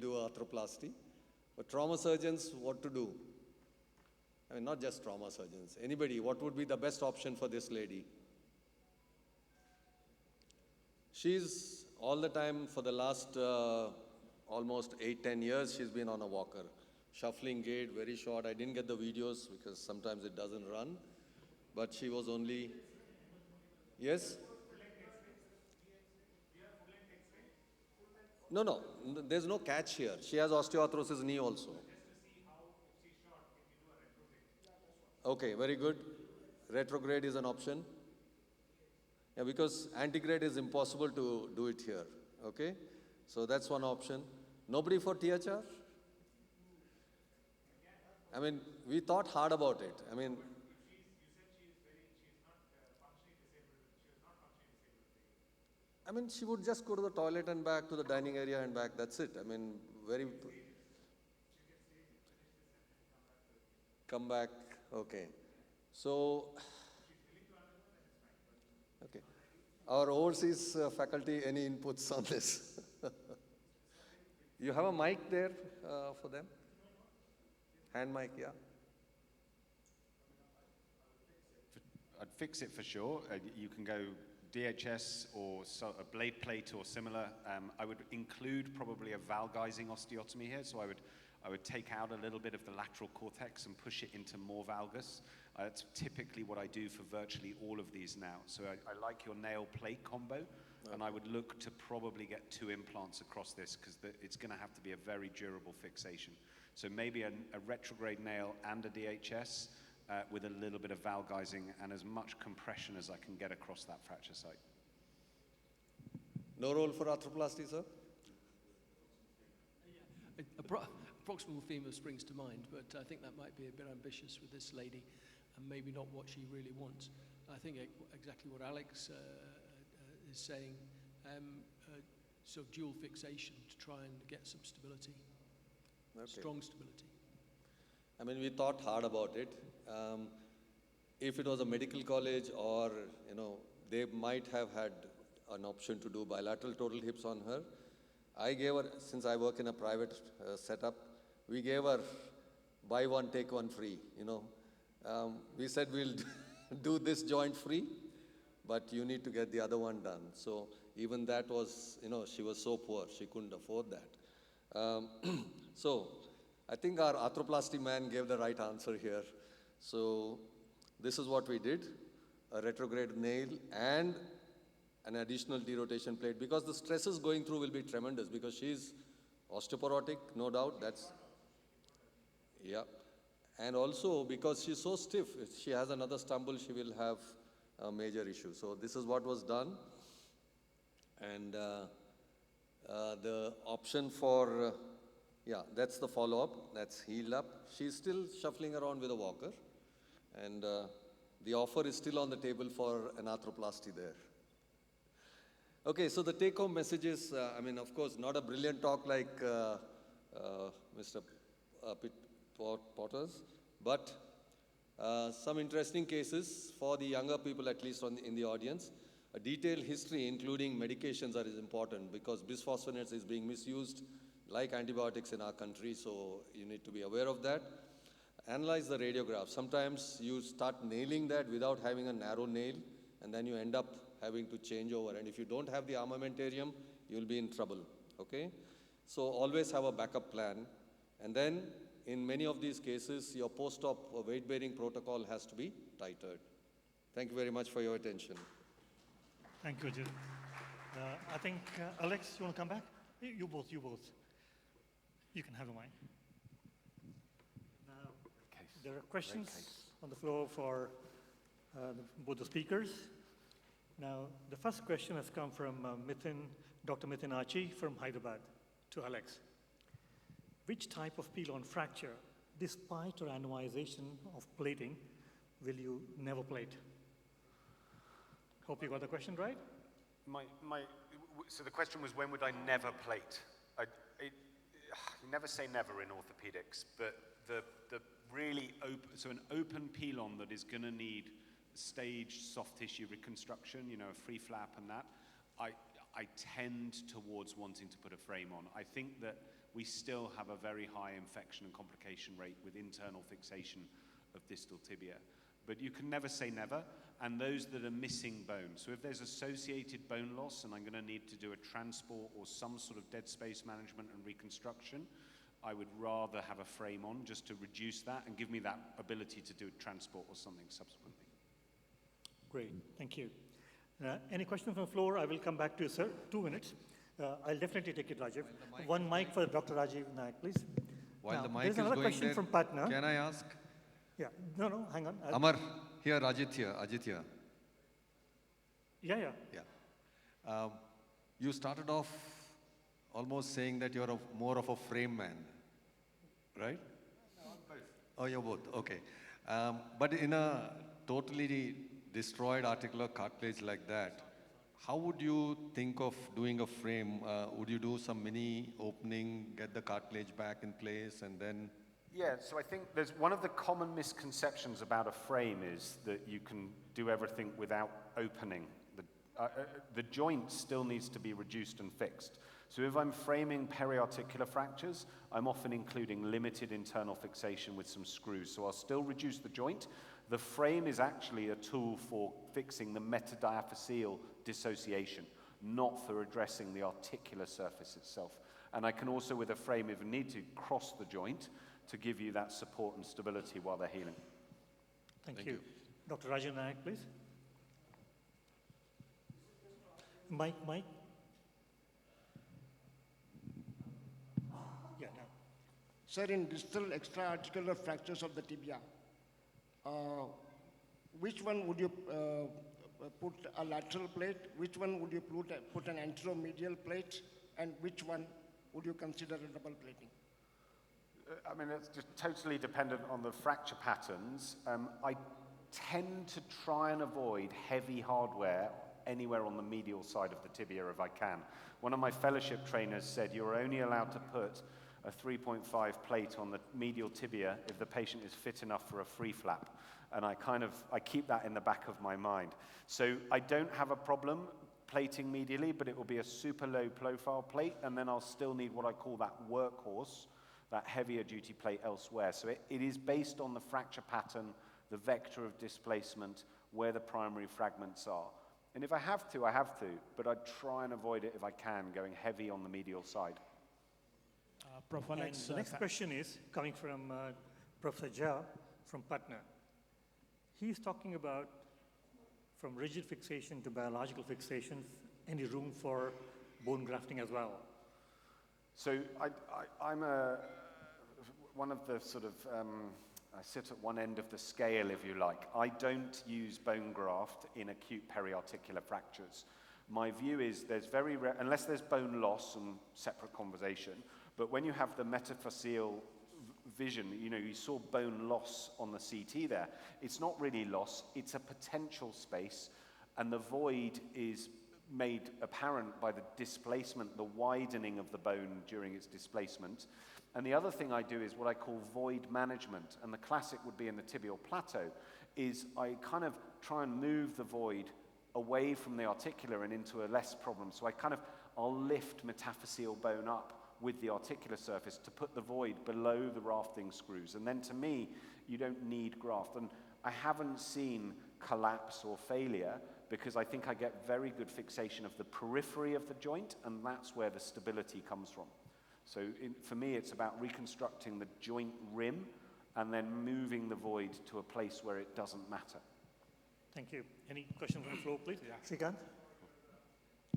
do arthroplasty. But trauma surgeons, what to do? I mean, not just trauma surgeons. Anybody, what would be the best option for this lady? She's all the time for the last almost 8-10 years, she's been on a walker. Shuffling gait, very short. I didn't get the videos because sometimes it doesn't run. But she was only, yes? No, there's no catch here. She has osteoarthrosis knee also. Okay, very good. Retrograde is an option. Yeah, because antegrade is impossible to do it here. Okay, so that's one option. Nobody for THR? I mean, we thought hard about it. I mean, she would just go to the toilet and back, to the dining area and back. That's it. I mean, very. Come back. Okay. So. Okay. Our overseas faculty, any inputs on this? You have a mic there for them? Hand mic, yeah. I'd fix it for sure. You can go DHS or a blade plate or similar. I would include probably a valgizing osteotomy here. So I would take out a little bit of the lateral cortex and push it into more valgus. That's typically what I do for virtually all of these now. So I like your nail plate combo, and I would look to probably get 2 implants across this because it's going to have to be a very durable fixation. So maybe a retrograde nail and a DHS with a little bit of valgizing and as much compression as I can get across that fracture site. No role for arthroplasty, sir? Proximal femur springs to mind, but I think that might be a bit ambitious with this lady and maybe not what she really wants. I think exactly what Alex is saying, sort of dual fixation to try and get some stability, strong stability. I mean, we thought hard about it. If it was a medical college or, they might have had an option to do bilateral total hips on her. I gave her, since I work in a private setup, we gave her buy one, take one free, We said we'll do this joint free, but you need to get the other one done. So even that was, she was so poor, she couldn't afford that. So I think our arthroplasty man gave the right answer here. So this is what we did, a retrograde nail and an additional derotation plate, because the stresses going through will be tremendous because she's osteoporotic, no doubt, yeah. And also because she's so stiff, if she has another stumble, she will have a major issue. So this is what was done. And the option for, that's the follow-up, that's healed up. She's still shuffling around with a walker. And the offer is still on the table for an arthroplasty there. Okay, so the take-home message is, of course, not a brilliant talk like Mr. Potter's, but some interesting cases for the younger people, at least in the audience. A detailed history, including medications, is important because bisphosphonates is being misused like antibiotics in our country, so you need to be aware of that. Analyze the radiograph. Sometimes you start nailing that without having a narrow nail, and then you end up having to change over. And if you don't have the armamentarium, you'll be in trouble, okay? So always have a backup plan. And then, in many of these cases, your post-op weight-bearing protocol has to be tightened. Thank you very much for your attention. Thank you, Ajit. I think, Alex, you want to come back? You both. You can have the mic. Now, there are questions on the floor for both the speakers. Now, the first question has come from Dr. Mithun Achi from Hyderabad to Alex. Which type of peel-on fracture, despite randomization of plating, will you never plate? Hope you got the question right. So the question was, when would I never plate? You never say never in orthopedics, but the really open, so an open peel-on that is going to need staged soft tissue reconstruction, a free flap and that, I tend towards wanting to put a frame on. I think that we still have a very high infection and complication rate with internal fixation of distal tibia. But you can never say never, and those that are missing bone. So if there's associated bone loss and I'm going to need to do a transport or some sort of dead space management and reconstruction, I would rather have a frame on just to reduce that and give me that ability to do a transport or something subsequently. Great, thank you. Any questions from the floor? I will come back to you, sir. 2 minutes. I'll definitely take it, Rajiv. One mic for Dr. Rajiv Nayak, please. While Now, the mic there's is another going question there, from Patna. can I ask? Yeah, no, hang on. Amar, here, Ajit here. Yeah. You started off almost saying that you're more of a frame man, right? No, I'm both. Oh, you're both, okay. But in a totally destroyed articular cartilage like that, how would you think of doing a frame? Would you do some mini opening, get the cartilage back in place, and then? Yeah, so I think there's one of the common misconceptions about a frame is that you can do everything without opening. The joint still needs to be reduced and fixed. So if I'm framing periarticular fractures, I'm often including limited internal fixation with some screws. So I'll still reduce the joint. The frame is actually a tool for fixing the metadiaphyseal dissociation, not for addressing the articular surface itself. And I can also, with a frame, if need to, cross the joint to give you that support and stability while they're healing. Thank you. Dr. Rajiv Nayak, please. Mike. Yeah, now. Sir, in distal extra-articular fractures of the tibia, which one would you put a lateral plate? Which one would you put an anteromedial plate? And which one would you consider a double plating? I mean, it's just totally dependent on the fracture patterns. I tend to try and avoid heavy hardware anywhere on the medial side of the tibia if I can. One of my fellowship trainers said you're only allowed to put a 3.5 plate on the medial tibia if the patient is fit enough for a free flap. And I keep that in the back of my mind. So I don't have a problem plating medially, but it will be a super low profile plate, and then I'll still need what I call that workhorse, that heavier duty plate elsewhere. So it is based on the fracture pattern, the vector of displacement, where the primary fragments are. And if I have to, I have to, but I try and avoid it if I can, going heavy on the medial side. And the next question is coming from Professor Jha from Patna. He's talking about from rigid fixation to biological fixations, any room for bone grafting as well? So I'm one of the sort of, I sit at one end of the scale, if you like. I don't use bone graft in acute periarticular fractures. My view is there's unless there's bone loss, and separate conversation, but when you have the metaphyseal vision, you saw bone loss on the CT there. It's not really loss, it's a potential space, and the void is made apparent by the displacement, the widening of the bone during its displacement. And the other thing I do is what I call void management, and the classic would be in the tibial plateau, is I kind of try and move the void away from the articular and into a less problem. So I'll lift metaphyseal bone up with the articular surface to put the void below the rafting screws. And then to me, you don't need graft. And I haven't seen collapse or failure because I think I get very good fixation of the periphery of the joint, and that's where the stability comes from. So for me, it's about reconstructing the joint rim and then moving the void to a place where it doesn't matter. Thank you. Any questions from the floor, please? Yeah. Srikanth?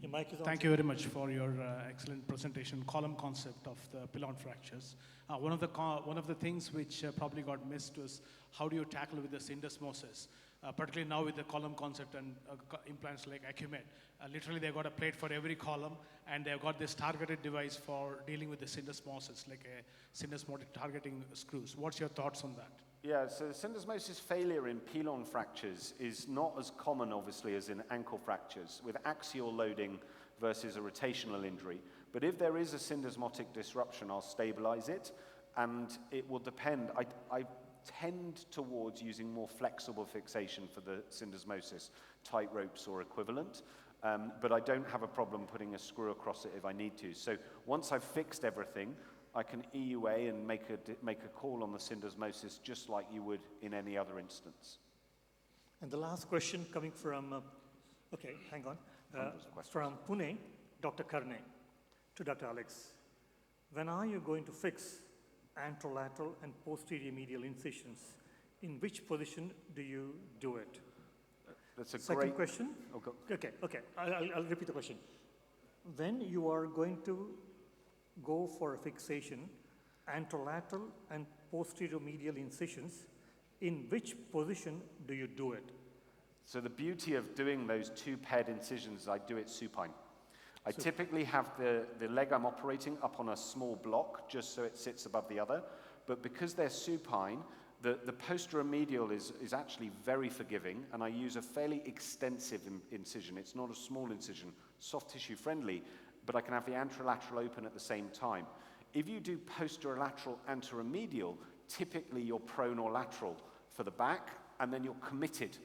Your mic is on. Thank you very much for your excellent presentation, column concept of the pilon fractures. One of the things which probably got missed was how do you tackle with the syndesmosis, particularly now with the column concept and implants like Acumet. Literally, they've got a plate for every column, and they've got this targeted device for dealing with the syndesmosis, like a syndesmotic targeting screws. What's your thoughts on that? Yeah, so syndesmosis failure in pilon fractures is not as common, obviously, as in ankle fractures, with axial loading versus a rotational injury. But if there is a syndesmotic disruption, I'll stabilize it, and it will depend. I tend towards using more flexible fixation for the syndesmosis, tight ropes or equivalent, but I don't have a problem putting a screw across it if I need to. So once I've fixed everything, I can EUA and make a call on the syndesmosis just like you would in any other instance. And the last question coming from, okay, hang on, from Pune, Dr. Karne, to Dr. Alex. When are you going to fix anterolateral and posterior medial incisions? In which position do you do it? That's a Second great question. Oh, go. Okay. I'll repeat the question. When you are going to go for a fixation, anterolateral and posterior medial incisions, in which position do you do it? So the beauty of doing those two paired incisions, I do it supine. I typically have the leg I'm operating up on a small block, just so it sits above the other. But because they're supine, the posterior medial is actually very forgiving, and I use a fairly extensive incision. It's not a small incision, soft tissue friendly, but I can have the anterolateral open at the same time. If you do posterolateral anteromedial, typically you're prone or lateral for the back, and then you're committed,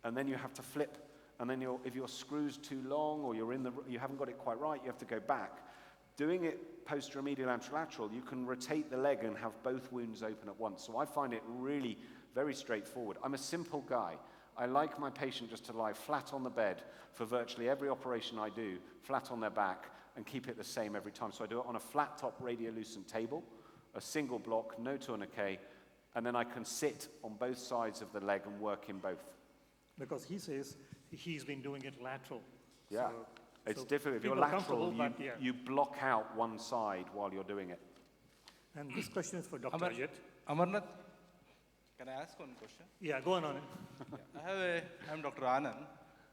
and then you have to flip, and then if your screw's too long or you haven't got it quite right, you have to go back. Doing it posteromedial anterolateral, you can rotate the leg and have both wounds open at once. So I find it really very straightforward. I'm a simple guy. I like my patient just to lie flat on the bed for virtually every operation I do, flat on their back, and keep it the same every time. So I do it on a flat top radiolucent table, a single block, no tourniquet, and then I can sit on both sides of the leg and work in both. Because he says he's been doing it lateral. Yeah. It's difficult. If you're people are lateral, comfortable, but yeah. you block out one side while you're doing it. And this question is for Dr. Ajit. Amarnath, can I ask one question? Yeah, go on. I'm Dr. Anand.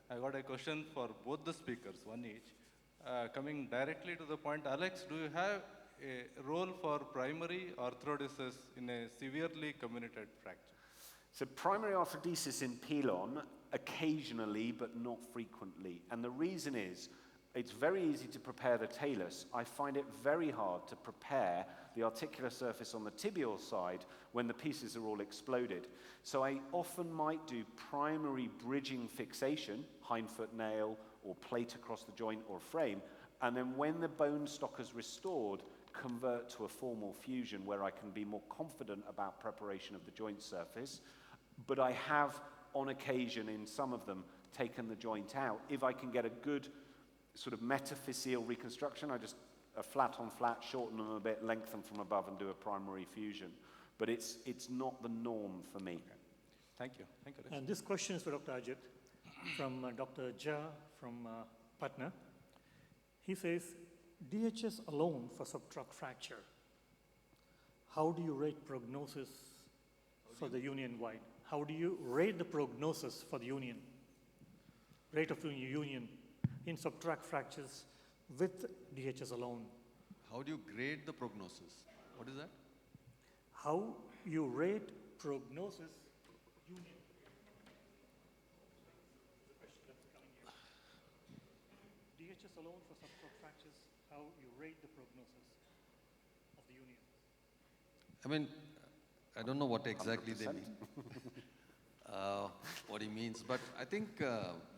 I got a question for both the speakers, one each. Coming directly to the point, Alex, do you have a role for primary arthrodesis in a severely comminuted fracture? So primary arthrodesis in pilon, occasionally, but not frequently. And the reason is, it's very easy to prepare the talus. I find it very hard to prepare the articular surface on the tibial side when the pieces are all exploded. So I often might do primary bridging fixation, hindfoot nail, or plate across the joint or frame, and then when the bone stock is restored, convert to a formal fusion where I can be more confident about preparation of the joint surface. But I have, on occasion, in some of them, taken the joint out. If I can get a good sort of metaphyseal reconstruction, I just flat on flat, shorten them a bit, lengthen from above, and do a primary fusion. But it's not the norm for me. Okay. Thank you. Thank you. And this question is for Dr. Ajit from Dr. Jha from Patna. He says, DHS alone for subtract fracture. How do you rate prognosis for the union wide? How do you rate the prognosis for the union? Rate of union in subtract fractures with DHS alone. How do you grade the prognosis? What is that? How you rate prognosis union. The question that's coming here. DHS alone for subtract fractures, how you rate the prognosis of the union. I mean, I don't know what exactly they mean, what he means, but I think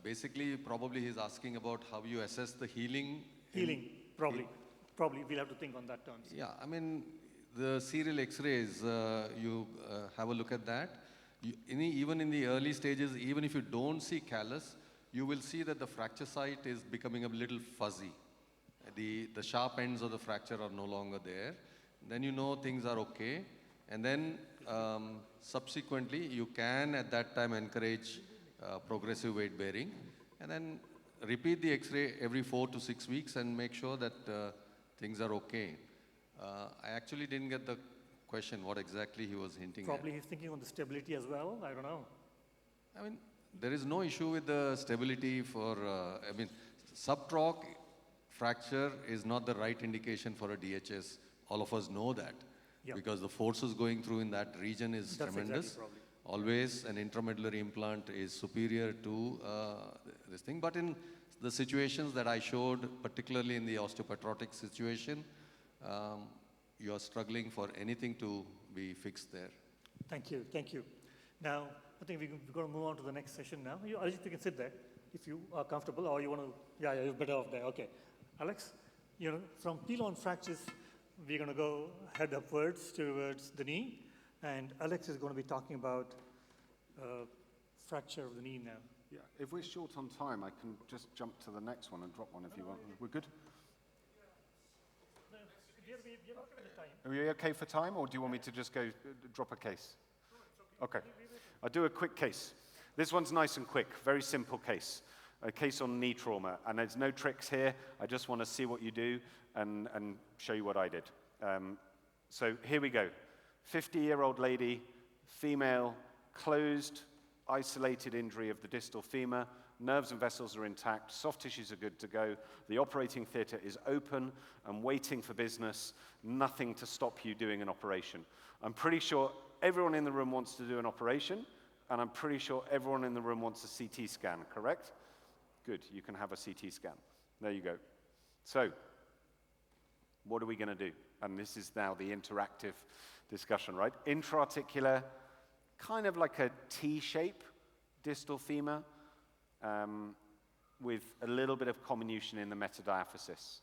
basically probably he's asking about how you assess the healing. Healing, probably. Probably we'll have to think on that terms. Yeah, I mean, the serial X-rays, you have a look at that. Even in the early stages, even if you don't see callus, you will see that the fracture site is becoming a little fuzzy. The sharp ends of the fracture are no longer there. Then you know things are okay. And then subsequently, you can at that time encourage progressive weight bearing. And then repeat the X-ray every 4 to 6 weeks and make sure that things are okay. I actually didn't get the question, what exactly he was hinting at. Probably he's thinking on the stability as well, I don't know. I mean, there is no issue with the stability for, I mean, subtroch fracture is not the right indication for a DHS. All of us know that. Yeah. Because the forces going through in that region is That's tremendous. exactly Always an intramedullary implant is superior to this thing. But in the situations that I showed, particularly in the osteopetrotic situation, you are struggling for anything to be fixed there. Thank you, thank you. Now, I think we're going to move on to the next session now. Ajit, you can sit there if you are comfortable, or you want to, yeah, you're better off there, okay. Alex, you know, from pilon fractures, we're going to go head upwards towards the knee, and Alex is going to be talking about fracture of the knee now. Yeah, if we're short on time, I can just jump to the next one and drop one if you want. We're good? Are we okay for time, or do you want me to just go drop a case? Okay. I'll do a quick case. This one's nice and quick, very simple case. A case on knee trauma, and there's no tricks here. I just want to see what you do and show you what I did. So here we go. 50-year-old lady, female, closed, isolated injury of the distal femur. Nerves and vessels are intact. Soft tissues are good to go. The operating theatre is open and waiting for business. Nothing to stop you doing an operation. I'm pretty sure everyone in the room wants to do an operation, and I'm pretty sure everyone in the room wants a CT scan, correct? Good, you can have a CT scan. There you go. So, what are we going to do? And this is now the interactive discussion, right? Intra-articular, kind of like a T-shape distal femur with a little bit of comminution in the metadiaphysis.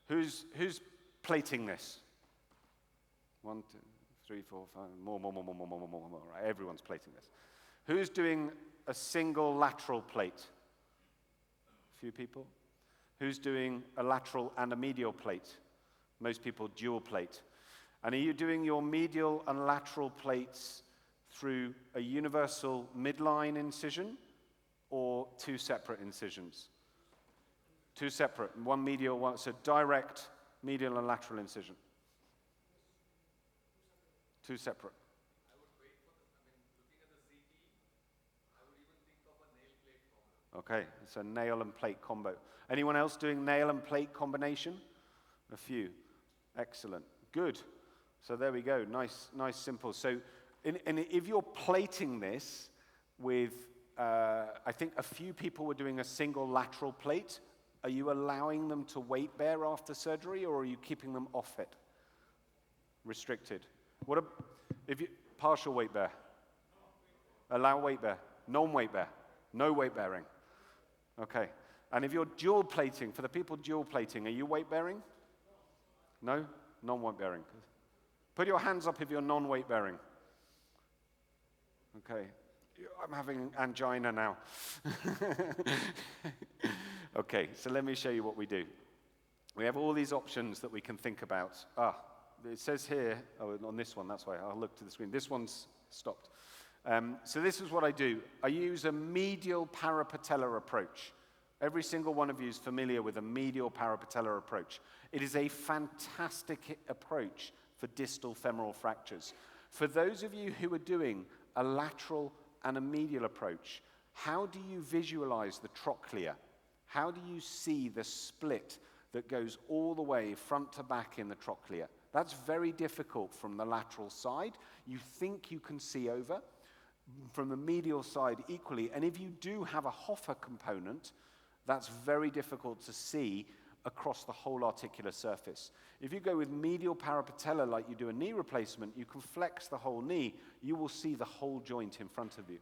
Who's plating this? 1, 2, 3, 4, 5, more. Right, everyone's plating this. Who's doing a single lateral plate? A few people. Who's doing a lateral and a medial plate? Most people dual plate. And are you doing your medial and lateral plates through a universal midline incision or 2 separate incisions? 2 separate, one medial, one, so direct medial and lateral incision. 2 separate. Okay, it's a nail and plate combo. Anyone else doing nail and plate combination? A few. Excellent. Good. So there we go. Nice, simple. So if you're plating this with, I think a few people were doing a single lateral plate, are you allowing them to weight bear after surgery, or are you keeping them off it? Restricted. What if you partial weight bear? Allow weight bear. Non-weight bear. No weight bearing. Okay. And if you're dual plating, for the people dual plating, are you weight bearing? No? Non-weight bearing. Put your hands up if you're non-weight bearing. Okay. I'm having angina now. Okay, so let me show you what we do. We have all these options that we can think about. It says here, on this one, that's why I'll look to the screen. This one's stopped. So this is what I do. I use a medial parapatellar approach. Every single one of you is familiar with a medial parapatellar approach. It is a fantastic approach for distal femoral fractures. For those of you who are doing a lateral and a medial approach, how do you visualize the trochlea? How do you see the split that goes all the way front to back in the trochlea? That's very difficult from the lateral side. You think you can see over. From the medial side equally. And if you do have a Hoffer component, that's very difficult to see across the whole articular surface. If you go with medial parapatellar like you do a knee replacement, you can flex the whole knee. You will see the whole joint in front of you.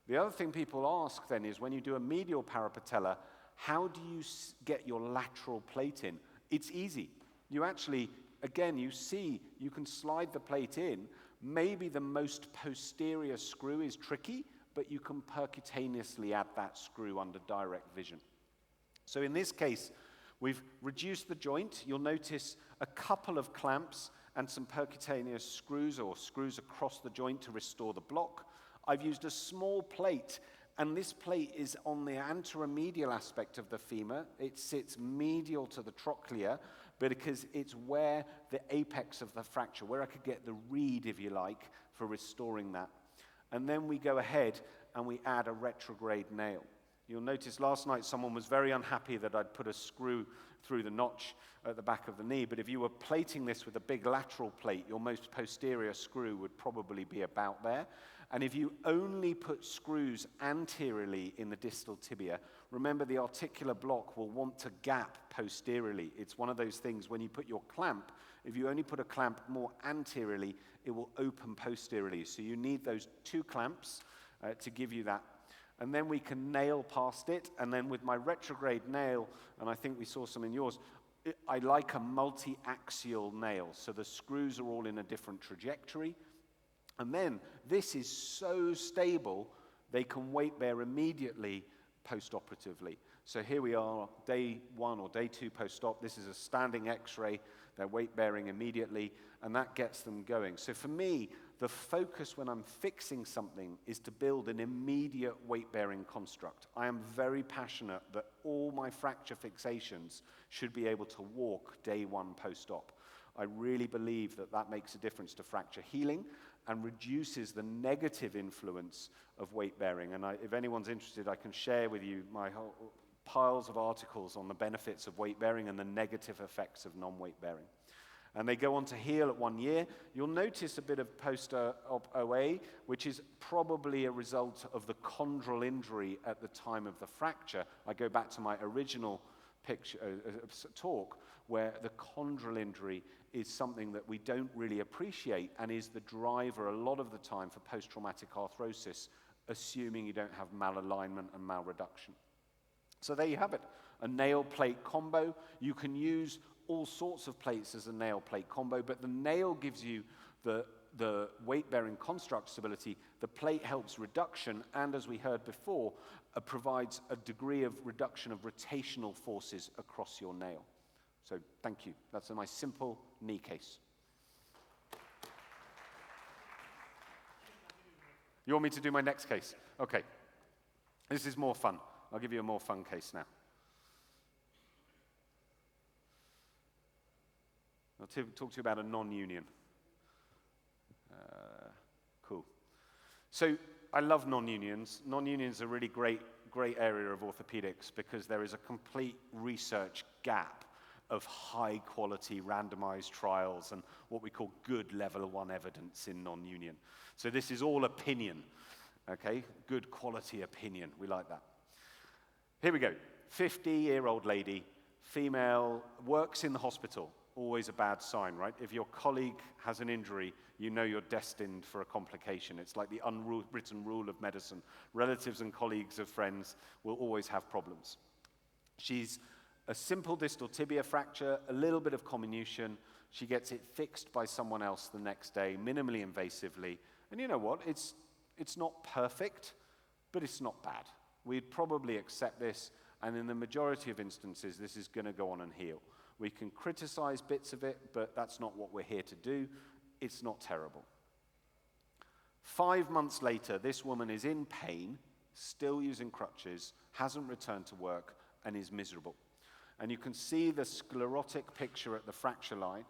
The other thing people ask then is when you do a medial parapatellar, how do you get your lateral plate in? It's easy. You actually, again, you see, you can slide the plate in. Maybe the most posterior screw is tricky, but you can percutaneously add that screw under direct vision. So in this case, we've reduced the joint. You'll notice a couple of clamps and some percutaneous screws or screws across the joint to restore the block. I've used a small plate, and this plate is on the anteromedial aspect of the femur. It sits medial to the trochlea, but because it's where the apex of the fracture, where I could get the read, if you like, for restoring that. And then we go ahead and we add a retrograde nail. You'll notice last night someone was very unhappy that I'd put a screw through the notch at the back of the knee, but if you were plating this with a big lateral plate, your most posterior screw would probably be about there. And if you only put screws anteriorly in the distal tibia, remember the articular block will want to gap posteriorly. It's one of those things when you put your clamp, if you only put a clamp more anteriorly, it will open posteriorly. So you need those 2 clamps to give you that. And then we can nail past it, and then with my retrograde nail, and I think we saw some in yours, I like a multi-axial nail, so the screws are all in a different trajectory. And then this is so stable, they can weight bear immediately post-operatively. So here we are, day 1 or day 2 post-op. This is a standing x-ray. They're weight bearing immediately, and that gets them going. So for me, the focus when I'm fixing something is to build an immediate weight-bearing construct. I am very passionate that all my fracture fixations should be able to walk day 1 post-op. I really believe that that makes a difference to fracture healing and reduces the negative influence of weight bearing. And if anyone's interested, I can share with you my whole piles of articles on the benefits of weight bearing and the negative effects of non-weight bearing. And they go on to heal at 1 year. You'll notice a bit of post-op OA, which is probably a result of the chondral injury at the time of the fracture. I go back to my original picture, talk, where the chondral injury is something that we don't really appreciate and is the driver a lot of the time for post-traumatic arthrosis, assuming you don't have malalignment and malreduction. So there you have it, a nail plate combo. You can use all sorts of plates as a nail plate combo, but the nail gives you the weight-bearing construct stability, the plate helps reduction, and as we heard before, provides a degree of reduction of rotational forces across your nail. So thank you. That's my simple knee case. You want me to do my next case? Okay. This is more fun. I'll give you a more fun case now. I'll talk to you about a non-union. Cool. So I love non-unions. Non-unions are a really great area of orthopedics because there is a complete research gap of high-quality randomized trials and what we call good level 1 evidence in non-union. So this is all opinion, okay? Good quality opinion. We like that. Here we go. 50-year-old lady, female, works in the hospital. Always a bad sign, right? If your colleague has an injury, you know you're destined for a complication. It's like the unwritten rule of medicine. Relatives and colleagues of friends will always have problems. She's a simple distal tibia fracture, a little bit of comminution. She gets it fixed by someone else the next day, minimally invasively. And you know what? It's not perfect, but it's not bad. We'd probably accept this, and in the majority of instances, this is going to go on and heal. We can criticize bits of it, but that's not what we're here to do. It's not terrible. 5 months later, this woman is in pain, still using crutches, hasn't returned to work, and is miserable. And you can see the sclerotic picture at the fracture line.